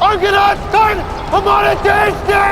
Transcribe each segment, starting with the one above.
अंगराज कर्ण हमारे देश के।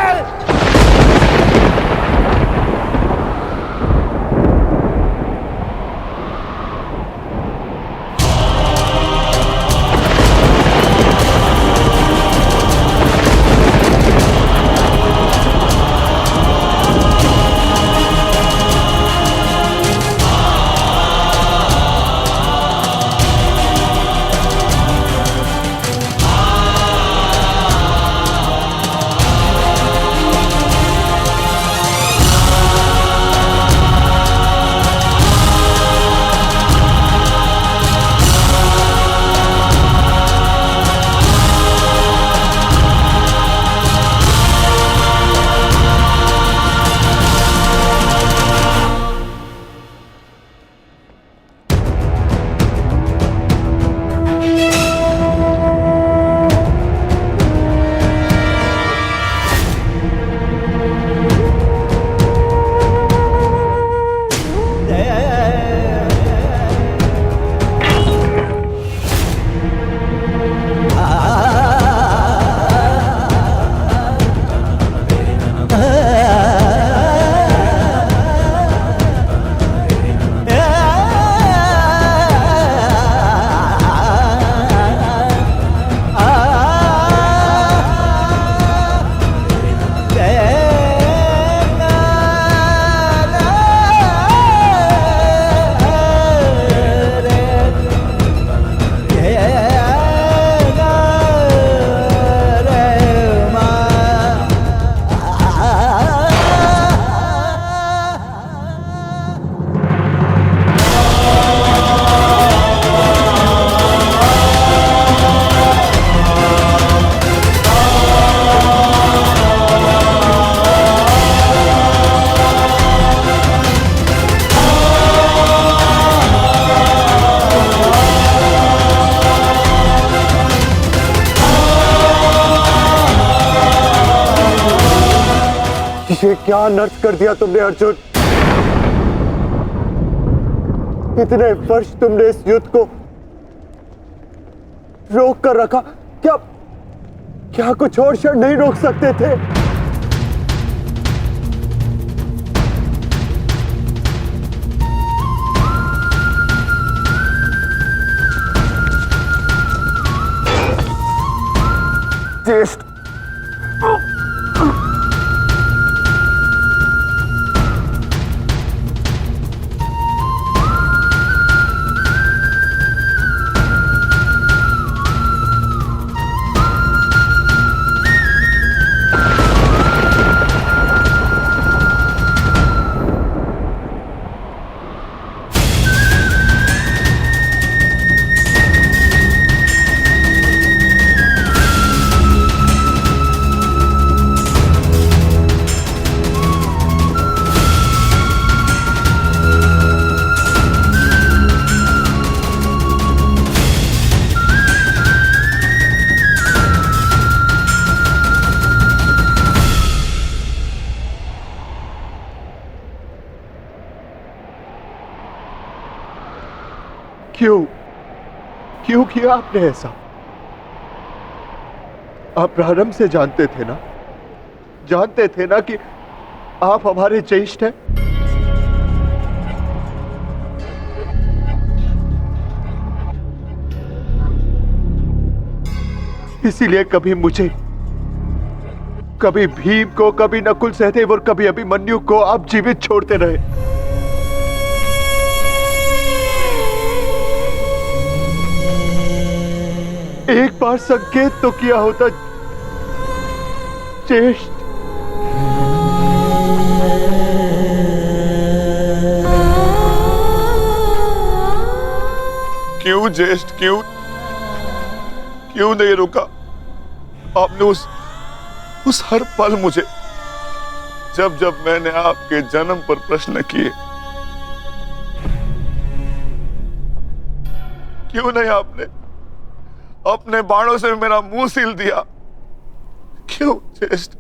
ये क्या अनर्थ कर दिया तुमने अर्जुन। इतने वर्ष तुमने इस युद्ध को रोक कर रखा, क्या कुछ और क्षण नहीं रोक सकते थे? ज्येष्ठ, क्यों किया आपने ऐसा? आप प्रारंभ से जानते थे ना कि आप हमारे ज्येष्ठ हैं। इसीलिए कभी मुझे, कभी भीम को, कभी नकुल सहदेव और कभी अभिमन्यु को आप जीवित छोड़ते रहे। एक बार संकेत तो किया होता ज्येष्ठ। क्यों ज्येष्ठ, क्यों नहीं रुका आपने? उस हर पल मुझे, जब मैंने आपके जन्म पर प्रश्न किए, क्यों नहीं आपने अपने बाणों से मेरा मुंह सील दिया? क्यों ज्येष्ठ?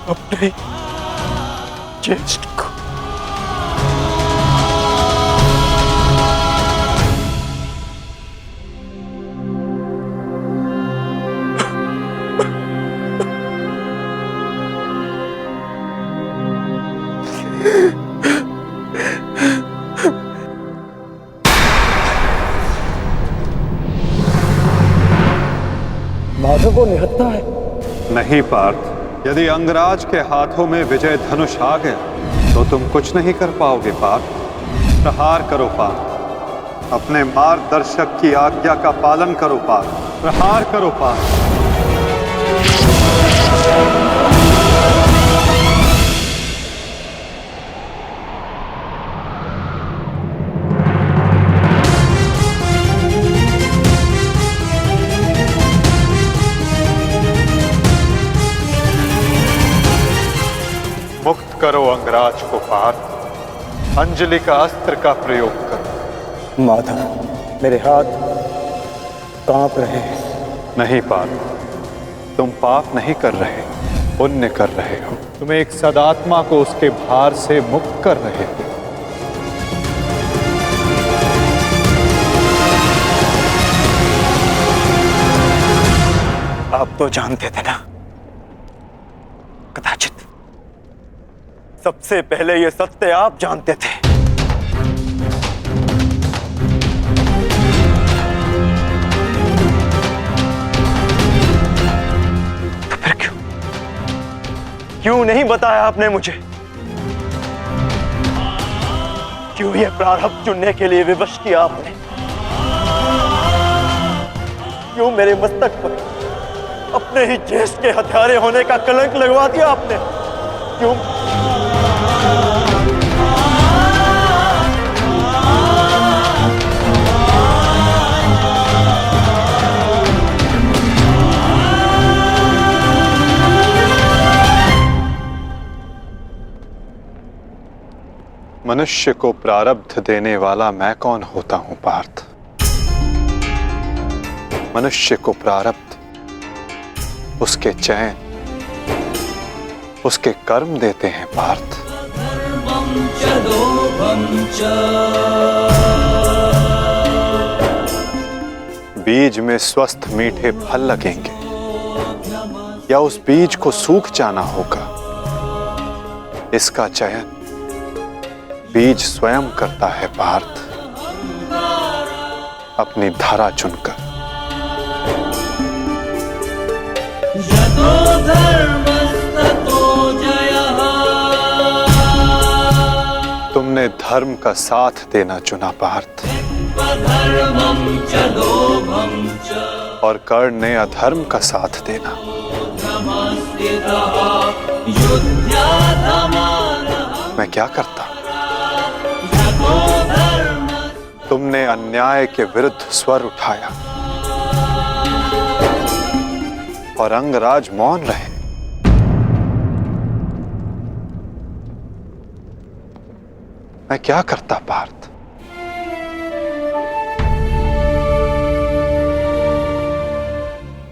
अपने ज्येष्ठ को। माधव को निहत्था है। नहीं पार्थ, यदि अंगराज के हाथों में विजय धनुष आ गया तो तुम कुछ नहीं कर पाओगे पार्थ। प्रहार करो पार्थ, अपने मार्गदर्शक की आज्ञा का पालन करो पार्थ, प्रहार करो पार्थ। मुक्त करो अंगराज को पार्थ, अंजलि का अस्त्र का प्रयोग करो। माधव, मेरे हाथ कांप रहे हैं। नहीं पार्थ, तुम पाप नहीं कर रहे, पुण्य कर रहे हो। तुम एक सदात्मा को उसके भार से मुक्त कर रहे हो। आप तो जानते थे ना, कदाचित सबसे पहले ये सत्य आप जानते थे। तो फिर क्यों नहीं बताया आपने मुझे? क्यों ये प्रारब्ध चुनने के लिए विवश किया आपने? क्यों मेरे मस्तक पर अपने ही ज्येष्ठ के हत्यारे होने का कलंक लगवा दिया आपने? क्यों? मनुष्य को प्रारब्ध देने वाला मैं कौन होता हूं पार्थ? मनुष्य को प्रारब्ध उसके चयन, उसके कर्म देते हैं पार्थ। बीज में स्वस्थ मीठे फल लगेंगे या उस बीज को सूख जाना होगा, इसका चयन बीज स्वयं करता है पार्थ, अपनी धारा चुनकर। तुमने धर्म का साथ देना चुना पार्थ, और कर्ण ने अधर्म का साथ देना। मैं क्या करता? तुमने अन्याय के विरुद्ध स्वर उठाया और अंगराज मौन रहे। मैं क्या करता पार्थ?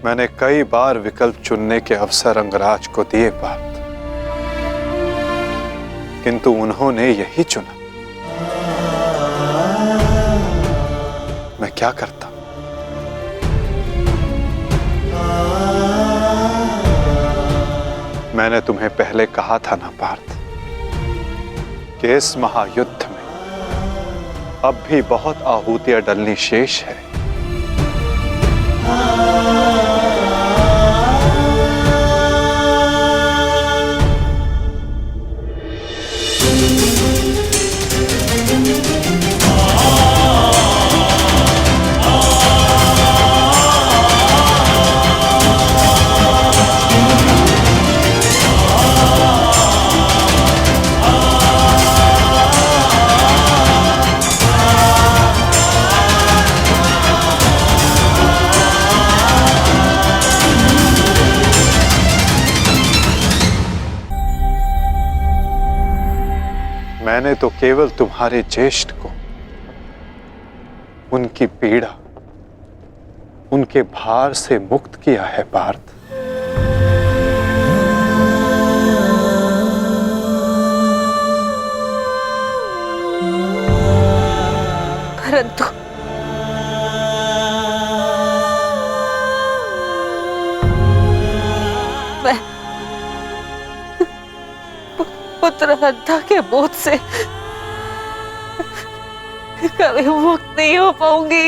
मैंने कई बार विकल्प चुनने के अवसर अंगराज को दिए पार्थ, किंतु उन्होंने यही चुना। मैं क्या करता? मैंने तुम्हें पहले कहा था ना पार्थ कि इस महायुद्ध में अब भी बहुत आहुतियां डलनी शेष है। मैंने तो केवल तुम्हारे ज्येष्ठ को उनकी पीड़ा, उनके भार से मुक्त किया है पार्थ। परंतु मैं पुत्र हत्या के बोझ से कभी मुक्त नहीं हो पाऊंगी।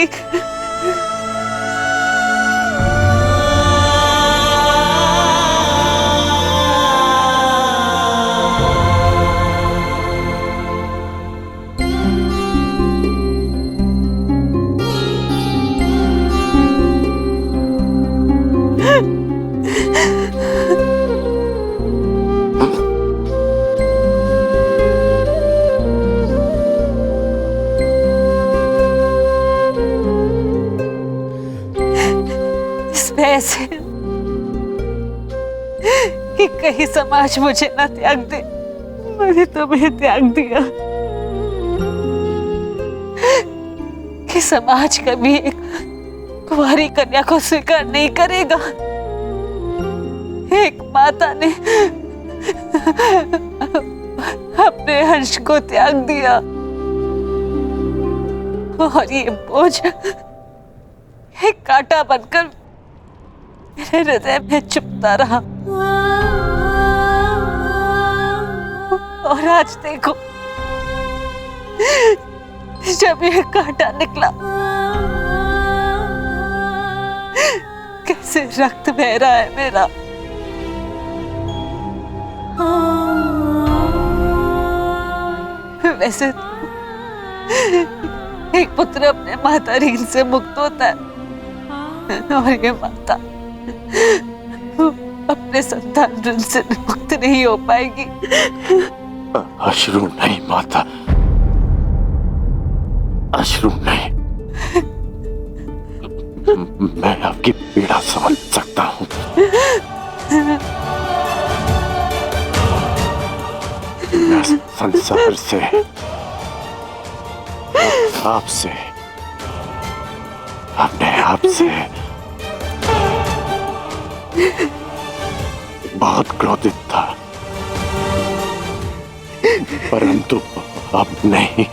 ऐसे कि कहीं समाज मुझे ना त्याग दे। मैंने तुम्हें त्याग दिया कि समाज कभी एक कुंवारी कन्या को स्वीकार नहीं करेगा। एक माता ने अपने अंश को त्याग दिया और ये बोझ एक कांटा बनकर मेरे हृदय में चुभता रहा। और आज देखो, जब ये कांटा निकला, कैसे रक्त बह रहा है मेरा। वैसे एक पुत्र अपने माता ऋण से मुक्त होता है और ये माता अपने संतान ऋण से मुक्त नहीं हो पाएगी। अश्रु नहीं माता, अश्रु नहीं। मैं आपकी पीड़ा समझ सकता हूँ। मैं संसार से, आपसे, अपने आप से बहुत क्रोधित था, परंतु अब नहीं।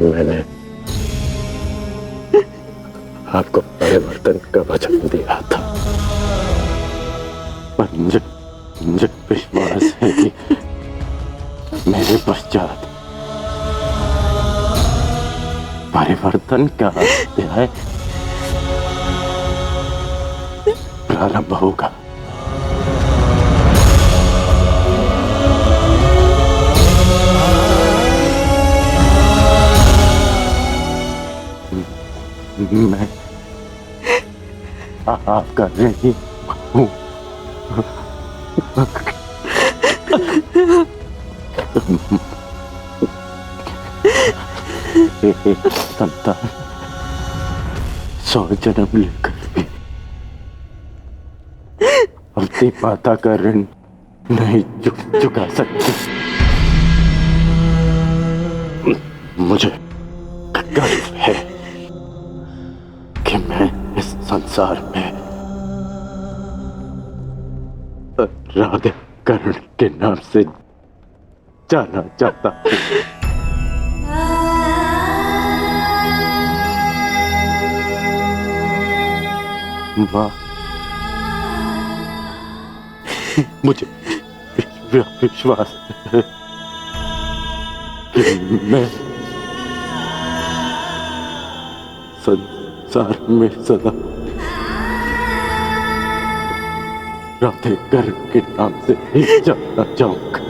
मैंने आपको परिवर्तन का वचन दिया था, पर मुझे विश्वास है कि मेरे पश्चात परिवर्तन का अध्याय प्रारंभ होगा। मैं आपका ऋणी हूँ। संतान 100 जन्म लेकर भी अपनी माता का ऋण नहीं चुका सकती। मुझे गर्व है कि मैं इस संसार में राधा कर्ण के नाम से जाना चाहता हूँ। माँ, मुझे विश्वास है कि मैं संसार में सदा राधे कर के नाम से ही जाना चाहूंगा।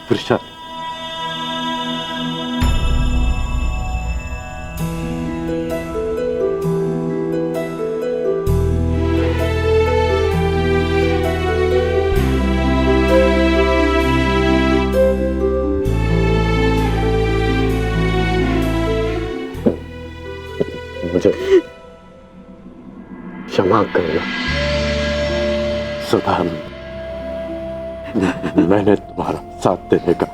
प्रशांत, मुझे क्षमा करना सुधा, मैंने तुम्हारा साथ देने का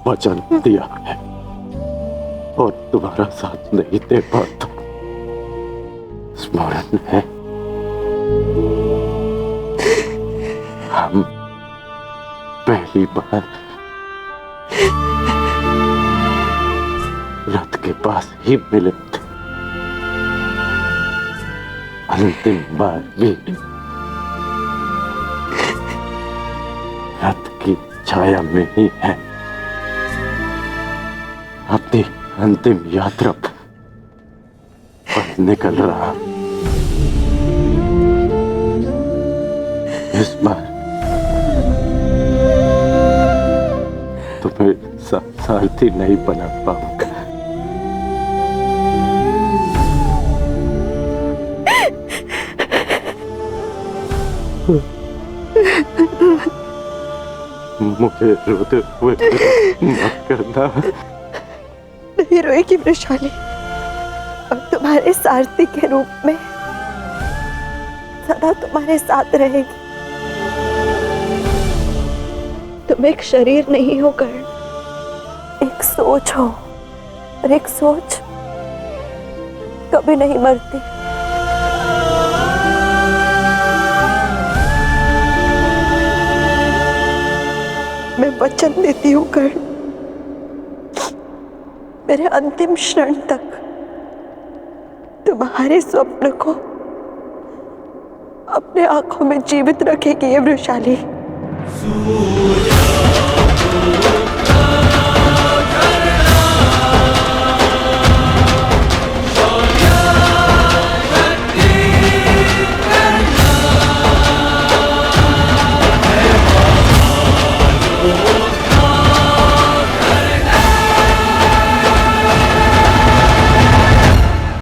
वचन दिया है और तुम्हारा साथ नहीं दे पाता। स्मरण है हम पहली बार रथ के पास ही मिले थे, अंतिम बार भी रथ की छाया में ही है। अपनी अंतिम यात्रा पर निकल रहा। इस बार तुम्हें सारथी नहीं बना पाऊंगा। मुझे रोते हुए मत करना। नहीं रोएगी वृषाली, और तुम्हारे सारथी के रूप में सदा तुम्हारे साथ रहेगी। तुम एक शरीर नहीं हो कर्ण, एक सोच हो, और एक सोच कभी नहीं मरती। मैं वचन देती हूँ कर्ण, मेरे अंतिम क्षण तक तुम्हारे स्वप्न को अपने आंखों में जीवित रखेगी ये वृषाली।